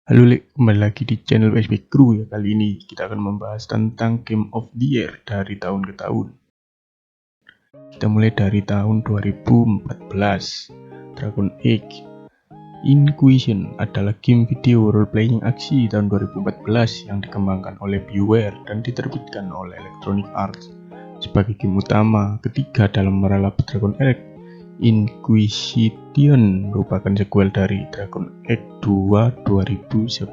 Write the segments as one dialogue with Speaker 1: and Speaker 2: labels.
Speaker 1: Halo Lek, kembali lagi di channel PSP Crew ya. Kali ini kita akan membahas tentang Game of the Year dari tahun ke tahun. Kita mulai dari tahun 2014. Dragon Age Inquisition adalah game video role-playing aksi tahun 2014 yang dikembangkan oleh BioWare dan diterbitkan oleh Electronic Arts sebagai game utama ketiga dalam meralap Dragon Age. Inquisition merupakan sequel dari Dragon Age 2 2011.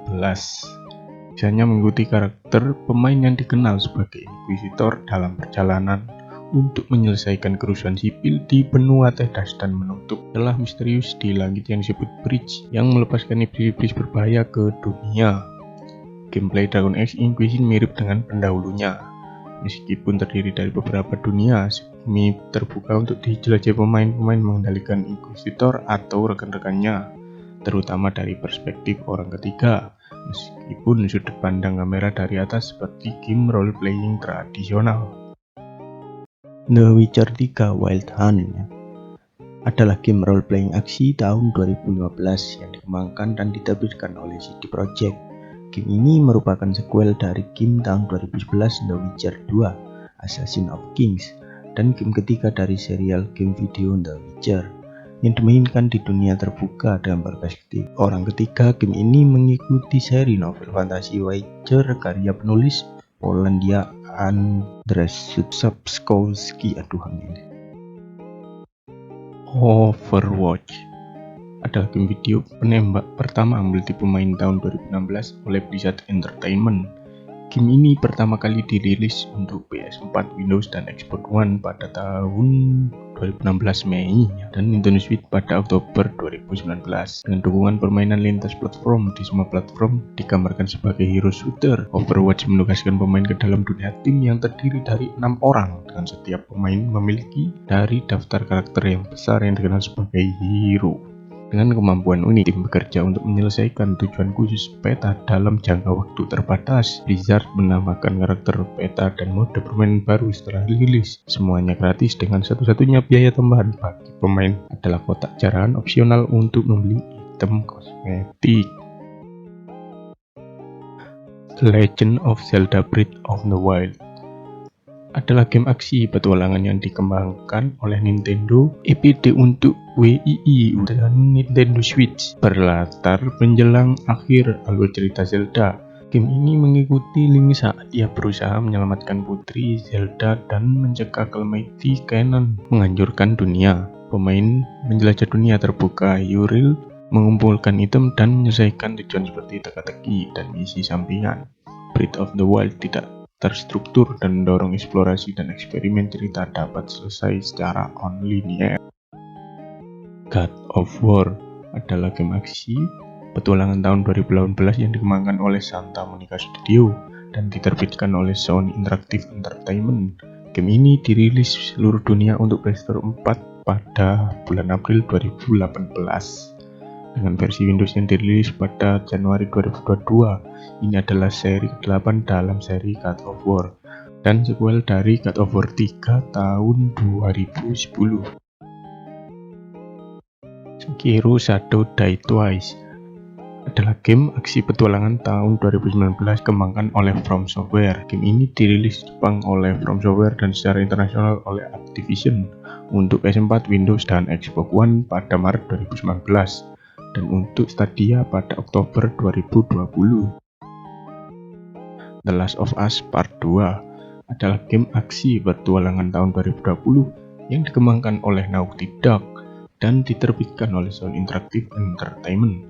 Speaker 1: Biasanya mengikuti karakter pemain yang dikenal sebagai Inquisitor dalam perjalanan untuk menyelesaikan kerusuhan sipil di benua Tedas dan menutup celah misterius di langit yang disebut Bridge yang melepaskan iblis-iblis berbahaya ke dunia. Gameplay Dragon Age Inquisition mirip dengan pendahulunya. Meskipun terdiri dari beberapa dunia, semi terbuka untuk dijelajahi pemain-pemain mengendalikan Inquisitor atau rekan-rekannya, terutama dari perspektif orang ketiga, meskipun sudut pandang kamera dari atas seperti game role-playing tradisional. The Witcher 3 Wild Hunt adalah game role-playing aksi tahun 2015 yang dikembangkan dan diterbitkan oleh CD Projekt. Game ini merupakan sequel dari game tahun 2011 The Witcher 2 Assassin of Kings dan game ketiga dari serial game video The Witcher yang dimainkan di dunia terbuka dan perspektif orang ketiga. Game ini mengikuti seri novel fantasi Witcher karya penulis Polandia Andrzej Sapkowski. Overwatch adalah game video penembak pertama multi pemain tahun 2016 oleh Blizzard Entertainment. Game ini pertama kali dirilis untuk PS4, Windows, dan Xbox One pada tahun 2016 Mei dan Nintendo Switch pada Oktober 2019. Dengan dukungan permainan lintas platform di semua platform, digambarkan sebagai hero shooter. Overwatch menugaskan pemain ke dalam dunia tim yang terdiri dari 6 orang, dengan setiap pemain memiliki dari daftar karakter yang besar yang dikenal sebagai hero. Dengan kemampuan unik, tim bekerja untuk menyelesaikan tujuan khusus peta dalam jangka waktu terbatas. Blizzard menambahkan karakter peta dan mode permainan baru setelah rilis. Semuanya gratis dengan satu-satunya biaya tambahan bagi pemain adalah kotak carahan opsional untuk membeli item kosmetik. Legend of Zelda Breath of the Wild adalah game aksi petualangan yang dikembangkan oleh Nintendo EPD untuk Wii U dan Nintendo Switch. Berlatar menjelang akhir alur cerita Zelda, game ini mengikuti Link saat ia berusaha menyelamatkan putri Zelda dan mencegah Calamity Ganon menghancurkan dunia. Pemain menjelajah dunia terbuka Hyrule, mengumpulkan item dan menyelesaikan tujuan seperti teka-teki dan misi sampingan. Breath of the Wild tidak terstruktur dan mendorong eksplorasi dan eksperimen cerita dapat selesai secara non-linear. God of War adalah game aksi petualangan tahun 2018 yang dikembangkan oleh Santa Monica Studio dan diterbitkan oleh Sony Interactive Entertainment. Game ini dirilis seluruh dunia untuk PlayStation 4 pada bulan April 2018. Dengan versi Windows yang dirilis pada Januari 2022, ini adalah seri ke-8 dalam seri God of War dan sequel dari God of War 3 tahun 2010. Sekiro Shadow Die Twice adalah game aksi petualangan tahun 2019 dikembangkan oleh From Software. Game ini dirilis di Jepang oleh From Software dan secara internasional oleh Activision untuk PS4, Windows, dan Xbox One pada Maret 2019. Dan untuk Stadia pada Oktober 2020. The Last of Us Part 2 adalah game aksi petualangan tahun 2020 yang dikembangkan oleh Naughty Dog dan diterbitkan oleh Sony Interactive Entertainment.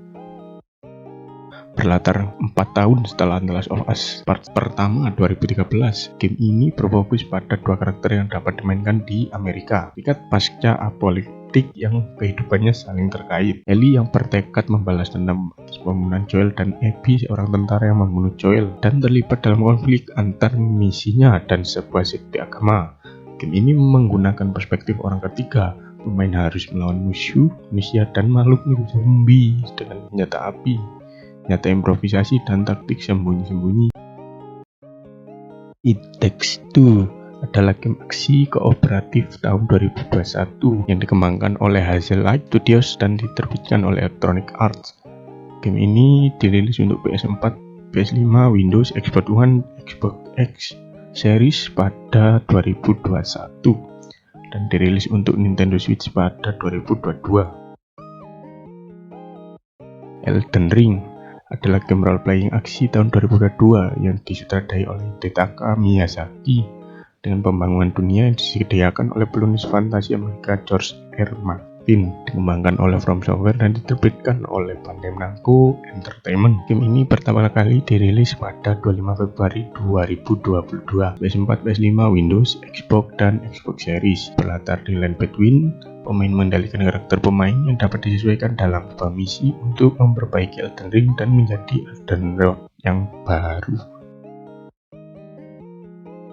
Speaker 1: Berlatar 4 tahun setelah The Last of Us Part pertama 2013, game ini berfokus pada dua karakter yang dapat dimainkan di Amerika Serikat pasca apokaliptik yang kehidupannya saling terkait. Ellie yang bertekad membalas dendam atas pembunuhan Joel dan Abby, seorang tentara yang membunuh Joel dan terlibat dalam konflik antar misinya dan sebuah sekte agama. Game ini menggunakan perspektif orang ketiga. Pemain harus melawan musuh manusia dan makhluk mirip zombie dengan senjata api, nyata improvisasi dan taktik sembunyi-sembunyi. It Takes Two adalah game aksi kooperatif tahun 2021 yang dikembangkan oleh Hazelight Studios dan diterbitkan oleh Electronic Arts. Game ini dirilis untuk PS4, PS5, Windows, Xbox One, Xbox X Series pada 2021 dan dirilis untuk Nintendo Switch pada 2022. Elden Ring adalah game role-playing aksi tahun 2022 yang disutradai oleh Hidetaka Miyazaki dengan pembangunan dunia yang disediakan oleh penulis fantasi Amerika George R. Martin, dikembangkan oleh From Software dan diterbitkan oleh Bandai Namco Entertainment. Game ini pertama kali dirilis pada 25 Februari 2022, PS4, PS5, Windows, Xbox, dan Xbox Series. Berlatar di Land Between, pemain mengendalikan karakter pemain yang dapat disesuaikan dalam sebuah misi untuk memperbaiki Elden Ring dan menjadi Elden Lord yang baru.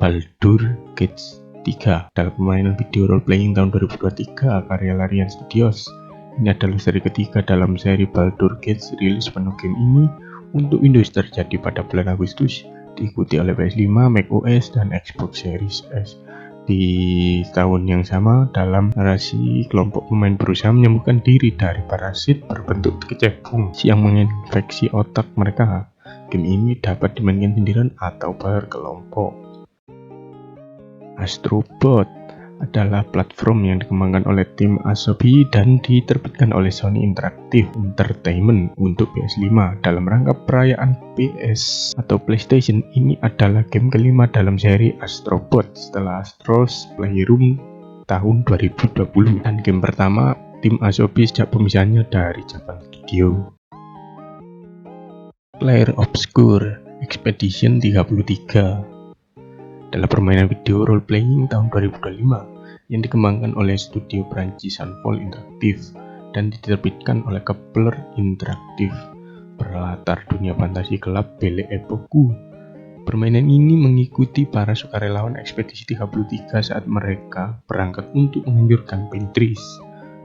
Speaker 1: Baldur Gate 3 dalam permainan video role-playing tahun 2023 karya Larian Studios. Ini adalah seri ketiga dalam seri Baldur Gate. Rilis penuh game ini untuk Windows terjadi pada bulan Agustus, diikuti oleh PS5, macOS, dan Xbox Series S. Di tahun yang sama, dalam narasi kelompok pemain berusaha menyembuhkan diri dari parasit berbentuk kecebong yang menginfeksi otak mereka. Game ini dapat dimainkan sendirian atau berkelompok. Astro Bot adalah platform yang dikembangkan oleh tim Asobi dan diterbitkan oleh Sony Interactive Entertainment untuk PS5 dalam rangka perayaan PS atau PlayStation. Ini adalah game kelima dalam seri Astro Bot setelah Astro's Playroom tahun 2020 dan game pertama tim Asobi sejak pemisahannya dari Japan Studio. Clair Obscur Expedition 33 adalah permainan video role-playing tahun 2025 yang dikembangkan oleh studio Prancis Sunfall Interactive dan diterbitkan oleh Kepler Interactive. Berlatar dunia fantasi gelap Belle Epoque. Permainan ini mengikuti para sukarelawan ekspedisi 33 saat mereka berangkat untuk menghancurkan Pentris,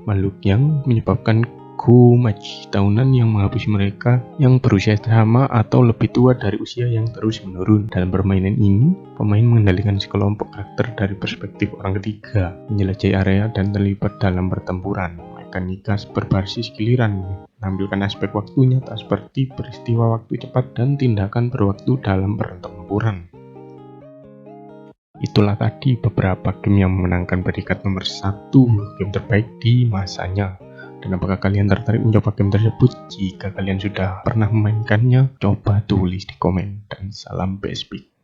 Speaker 1: makhluk yang menyebabkan Go-Maji tahunan yang menghabisi mereka yang berusia sama atau lebih tua dari usia yang terus menurun. Dalam permainan ini, pemain mengendalikan sekelompok karakter dari perspektif orang ketiga, menjelajahi area dan terlibat dalam pertempuran. Mekanika berbasis giliran menampilkan aspek waktu nyata seperti peristiwa waktu cepat dan tindakan berwaktu dalam pertempuran. Itulah tadi beberapa game yang memenangkan predikat nomor 1 game terbaik di masanya. Dan apakah kalian tertarik mencoba game tersebut? Jika kalian sudah pernah memainkannya, coba tulis di komen. Dan salam PSP.